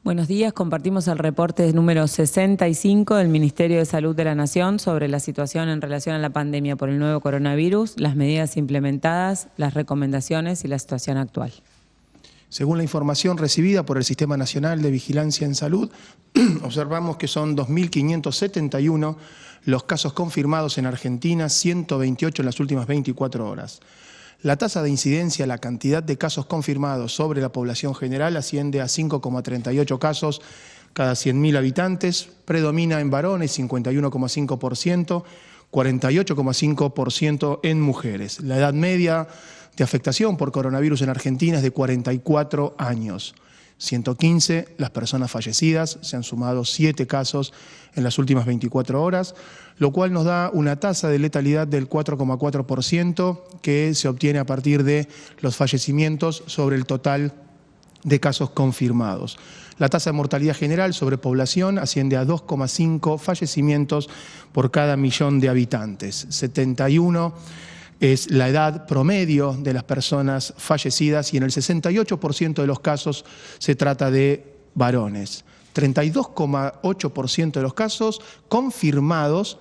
Buenos días, compartimos el reporte número 65 del Ministerio de Salud de la Nación sobre la situación en relación a la pandemia por el nuevo coronavirus, las medidas implementadas, las recomendaciones y la situación actual. Según la información recibida por el Sistema Nacional de Vigilancia en Salud, observamos que son 2.571 los casos confirmados en Argentina, 128 en las últimas 24 horas. La tasa de incidencia, la cantidad de casos confirmados sobre la población general asciende a 5,38 casos cada 100.000 habitantes, predomina en varones 51,5%, 48,5% en mujeres. La edad media de afectación por coronavirus en Argentina es de 44 años. 115 las personas fallecidas, se han sumado 7 casos en las últimas 24 horas, lo cual nos da una tasa de letalidad del 4,4% que se obtiene a partir de los fallecimientos sobre el total de casos confirmados. La tasa de mortalidad general sobre población asciende a 2,5 fallecimientos por cada millón de habitantes. 71 es la edad promedio de las personas fallecidas y en el 68% de los casos se trata de varones. 32,8% de los casos confirmados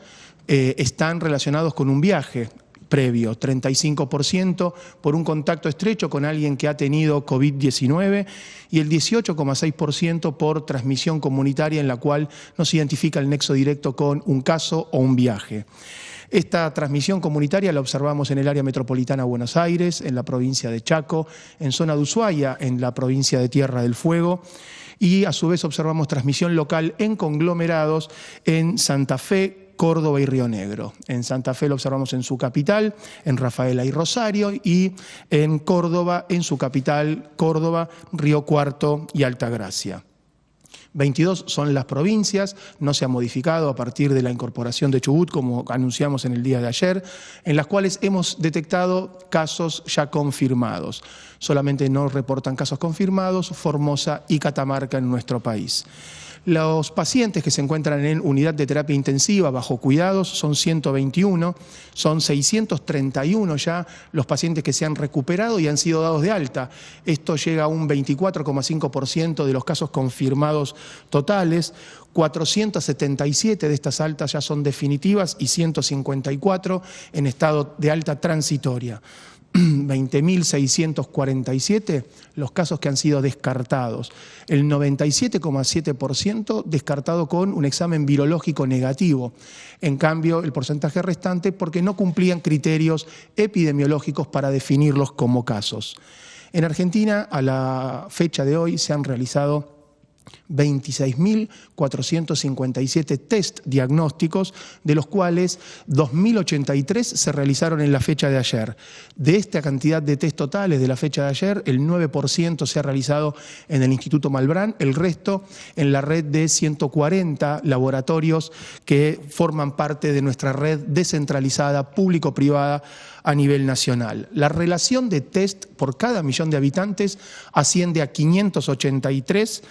están relacionados con un viaje previo, 35% por un contacto estrecho con alguien que ha tenido COVID-19 y el 18,6% por transmisión comunitaria en la cual no se identifica el nexo directo con un caso o un viaje. Esta transmisión comunitaria la observamos en el área metropolitana de Buenos Aires, en la provincia de Chaco, en zona de Ushuaia, en la provincia de Tierra del Fuego, y a su vez observamos transmisión local en conglomerados en Santa Fe, Córdoba y Río Negro. En Santa Fe lo observamos en su capital, en Rafaela y Rosario, y en Córdoba, en su capital, Córdoba, Río Cuarto y Altagracia. 22 son las provincias, no se ha modificado a partir de la incorporación de Chubut, como anunciamos en el día de ayer, en las cuales hemos detectado casos ya confirmados. Solamente no reportan casos confirmados Formosa y Catamarca en nuestro país. Los pacientes que se encuentran en unidad de terapia intensiva bajo cuidados son 121, son 631 ya los pacientes que se han recuperado y han sido dados de alta. Esto llega a un 24,5% de los casos confirmados totales. 477 de estas altas ya son definitivas y 154 en estado de alta transitoria. 20.647 los casos que han sido descartados, el 97,7% descartado con un examen virológico negativo. En cambio, el porcentaje restante porque no cumplían criterios epidemiológicos para definirlos como casos. En Argentina, a la fecha de hoy, se han realizado 26.457 test diagnósticos, de los cuales 2.083 se realizaron en la fecha de ayer. De esta cantidad de test totales de la fecha de ayer, el 9% se ha realizado en el Instituto Malbrán, el resto en la red de 140 laboratorios que forman parte de nuestra red descentralizada público-privada a nivel nacional. La relación de test por cada millón de habitantes asciende a 583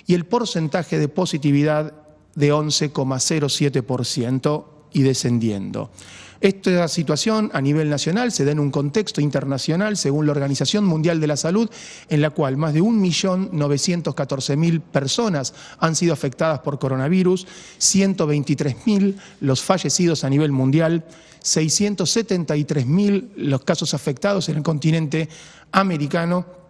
y el porcentaje de positividad de 11,07% y descendiendo. Esta situación a nivel nacional se da en un contexto internacional, según la Organización Mundial de la Salud, en la cual más de 1.914.000 personas han sido afectadas por coronavirus, 123.000 los fallecidos a nivel mundial, 673.000 los casos afectados en el continente americano,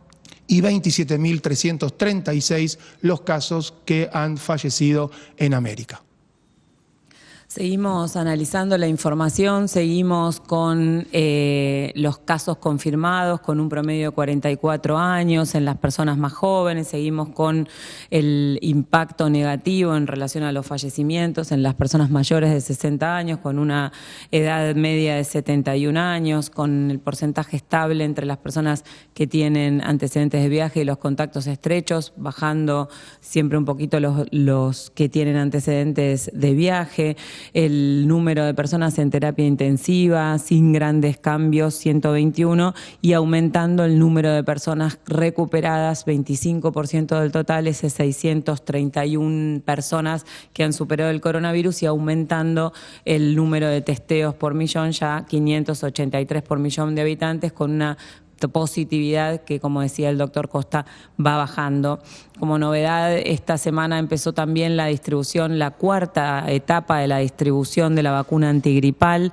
y 27.336 los casos que han fallecido en América. Seguimos analizando la información, seguimos con los casos confirmados con un promedio de 44 años en las personas más jóvenes, seguimos con el impacto negativo en relación a los fallecimientos en las personas mayores de 60 años, con una edad media de 71 años, con el porcentaje estable entre las personas que tienen antecedentes de viaje y los contactos estrechos, bajando siempre un poquito los que tienen antecedentes de viaje. El número de personas en terapia intensiva sin grandes cambios, 121, y aumentando el número de personas recuperadas, 25% del total, ese 631 personas que han superado el coronavirus, y aumentando el número de testeos por millón, ya 583 por millón de habitantes, con una positividad que, como decía el doctor Costa, va bajando. Como novedad, esta semana empezó también la distribución, la cuarta etapa de la distribución de la vacuna antigripal.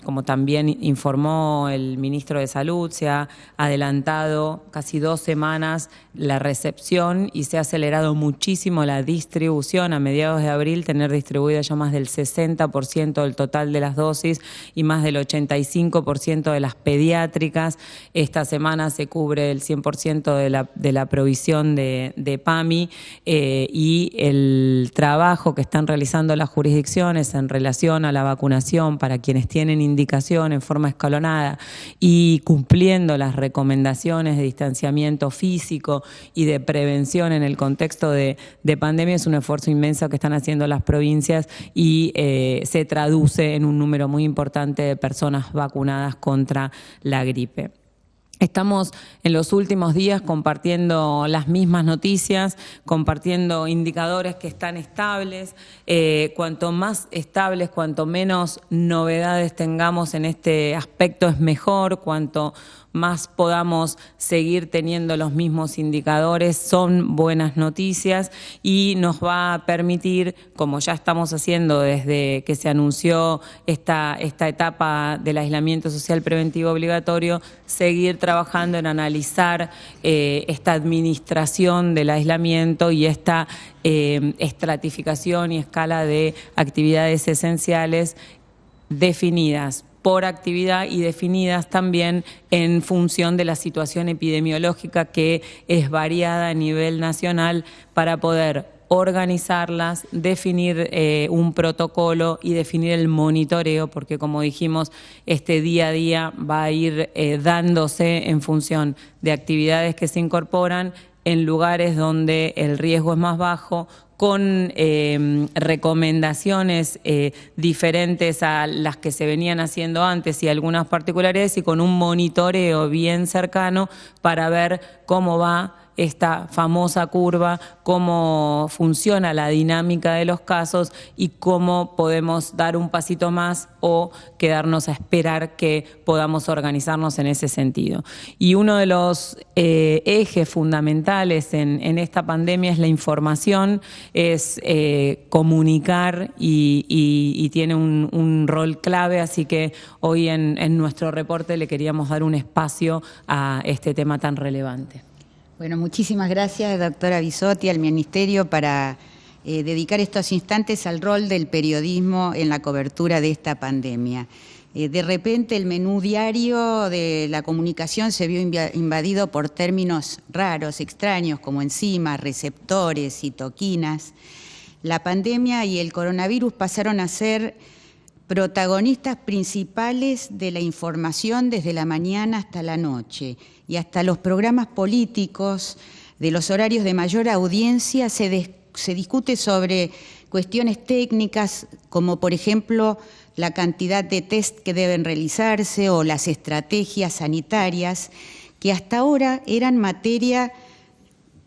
Como también informó el ministro de Salud, se ha adelantado casi 2 semanas la recepción y se ha acelerado muchísimo la distribución. A mediados de abril tener distribuida ya más del 60% del total de las dosis y más del 85% de las pediátricas. Esta semana se cubre el 100% de la provisión de PAMI y el trabajo que están realizando las jurisdicciones en relación a la vacunación para quienes tienen indicación en forma escalonada y cumpliendo las recomendaciones de distanciamiento físico y de prevención en el contexto de pandemia es un esfuerzo inmenso que están haciendo las provincias y se traduce en un número muy importante de personas vacunadas contra la gripe. Estamos en los últimos días compartiendo las mismas noticias, compartiendo indicadores que están estables. Cuanto más estables, cuanto menos novedades tengamos en este aspecto es mejor. Cuanto más podamos seguir teniendo los mismos indicadores, son buenas noticias y nos va a permitir, como ya estamos haciendo desde que se anunció esta etapa del aislamiento social preventivo obligatorio, seguir trabajando en analizar esta administración del aislamiento y esta estratificación y escala de actividades esenciales definidas por actividad y definidas también en función de la situación epidemiológica que es variada a nivel nacional para poder organizarlas, definir un protocolo y definir el monitoreo, porque como dijimos, este día a día va a ir dándose en función de actividades que se incorporan en lugares donde el riesgo es más bajo, con recomendaciones diferentes a las que se venían haciendo antes y algunas particularidades y con un monitoreo bien cercano para ver cómo va esta famosa curva, cómo funciona la dinámica de los casos y cómo podemos dar un pasito más o quedarnos a esperar que podamos organizarnos en ese sentido. Y uno de los ejes fundamentales en esta pandemia es la información, es comunicar y tiene un rol clave, así que hoy en nuestro reporte le queríamos dar un espacio a este tema tan relevante. Bueno, muchísimas gracias, doctora Bisotti, al Ministerio para dedicar estos instantes al rol del periodismo en la cobertura de esta pandemia. De repente el menú diario de la comunicación se vio invadido por términos raros, extraños, como enzimas, receptores, citoquinas. La pandemia y el coronavirus pasaron a ser protagonistas principales de la información desde la mañana hasta la noche, y hasta los programas políticos de los horarios de mayor audiencia se discute sobre cuestiones técnicas como, por ejemplo, la cantidad de test que deben realizarse o las estrategias sanitarias, que hasta ahora eran materia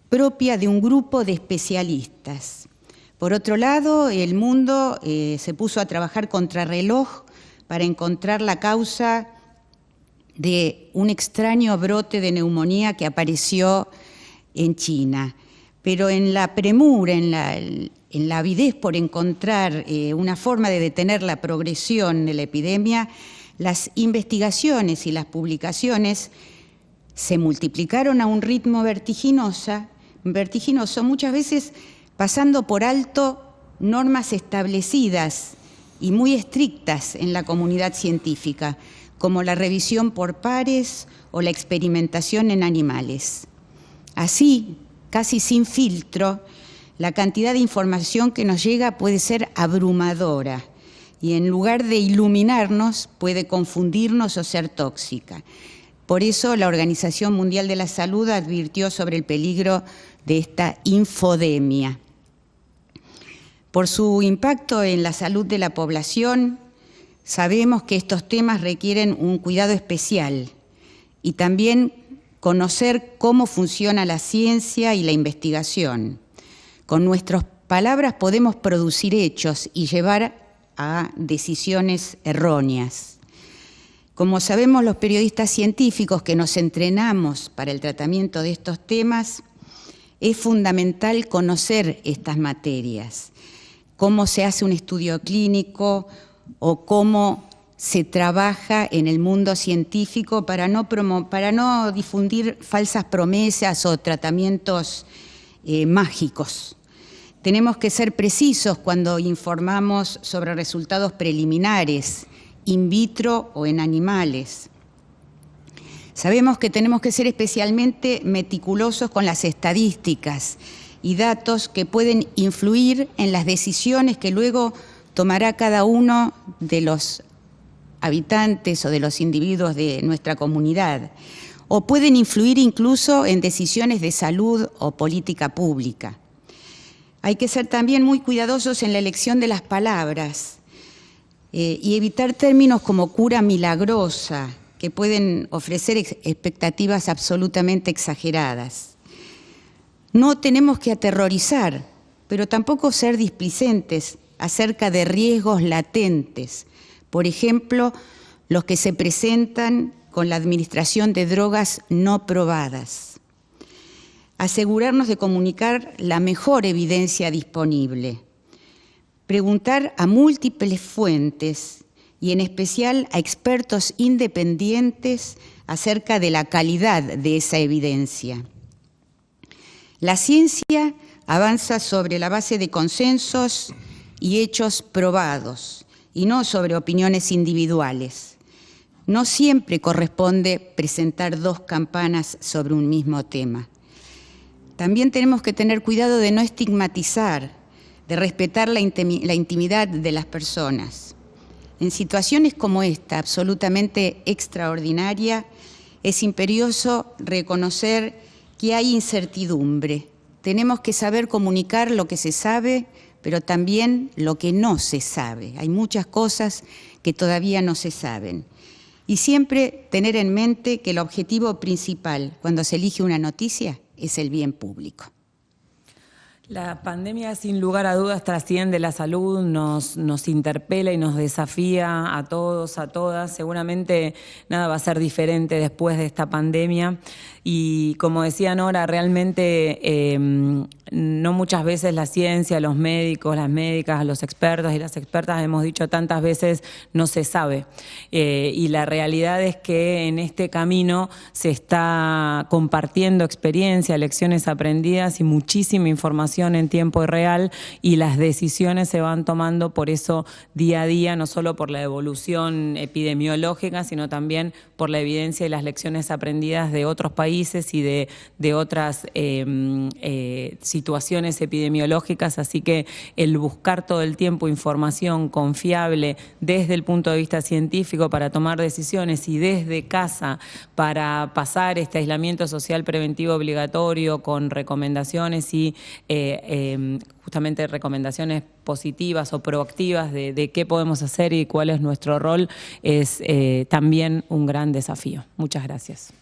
propia de un grupo de especialistas. Por otro lado, el mundo se puso a trabajar contrarreloj para encontrar la causa de un extraño brote de neumonía que apareció en China. Pero en la premura, en la avidez por encontrar una forma de detener la progresión de la epidemia, las investigaciones y las publicaciones se multiplicaron a un ritmo vertiginoso, muchas veces pasando por alto normas establecidas y muy estrictas en la comunidad científica, como la revisión por pares o la experimentación en animales. Así, casi sin filtro, la cantidad de información que nos llega puede ser abrumadora y en lugar de iluminarnos puede confundirnos o ser tóxica. Por eso la Organización Mundial de la Salud advirtió sobre el peligro de esta infodemia. Por su impacto en la salud de la población, sabemos que estos temas requieren un cuidado especial y también conocer cómo funciona la ciencia y la investigación. Con nuestras palabras podemos producir hechos y llevar a decisiones erróneas. Como sabemos los periodistas científicos que nos entrenamos para el tratamiento de estos temas, es fundamental conocer estas materias, cómo se hace un estudio clínico o cómo se trabaja en el mundo científico para no difundir falsas promesas o tratamientos mágicos. Tenemos que ser precisos cuando informamos sobre resultados preliminares, in vitro o en animales. Sabemos que tenemos que ser especialmente meticulosos con las estadísticas y datos que pueden influir en las decisiones que luego tomará cada uno de los habitantes o de los individuos de nuestra comunidad, o pueden influir incluso en decisiones de salud o política pública. Hay que ser también muy cuidadosos en la elección de las palabras y evitar términos como cura milagrosa, que pueden ofrecer expectativas absolutamente exageradas. No tenemos que aterrorizar, pero tampoco ser displicentes acerca de riesgos latentes, por ejemplo, los que se presentan con la administración de drogas no probadas. Asegurarnos de comunicar la mejor evidencia disponible. Preguntar a múltiples fuentes y en especial a expertos independientes acerca de la calidad de esa evidencia. La ciencia avanza sobre la base de consensos y hechos probados, y no sobre opiniones individuales. No siempre corresponde presentar dos campanas sobre un mismo tema. También tenemos que tener cuidado de no estigmatizar, de respetar la intimidad de las personas. En situaciones como esta, absolutamente extraordinaria, es imperioso reconocer que hay incertidumbre. Tenemos que saber comunicar lo que se sabe, pero también lo que no se sabe. Hay muchas cosas que todavía no se saben. Y siempre tener en mente que el objetivo principal cuando se elige una noticia es el bien público. La pandemia, sin lugar a dudas, trasciende la salud, nos interpela y nos desafía a todos, a todas. Seguramente nada va a ser diferente después de esta pandemia. Y como decía Nora, realmente no muchas veces la ciencia, los médicos, las médicas, los expertos y las expertas hemos dicho tantas veces no se sabe. Y la realidad es que en este camino se está compartiendo experiencia, lecciones aprendidas y muchísima información en tiempo real, y las decisiones se van tomando por eso día a día, no solo por la evolución epidemiológica, sino también por la evidencia y las lecciones aprendidas de otros países y de otras situaciones epidemiológicas. Así que el buscar todo el tiempo información confiable desde el punto de vista científico para tomar decisiones y desde casa para pasar este aislamiento social preventivo obligatorio con recomendaciones y justamente recomendaciones positivas o proactivas de qué podemos hacer y cuál es nuestro rol, es también un gran desafío. Muchas gracias.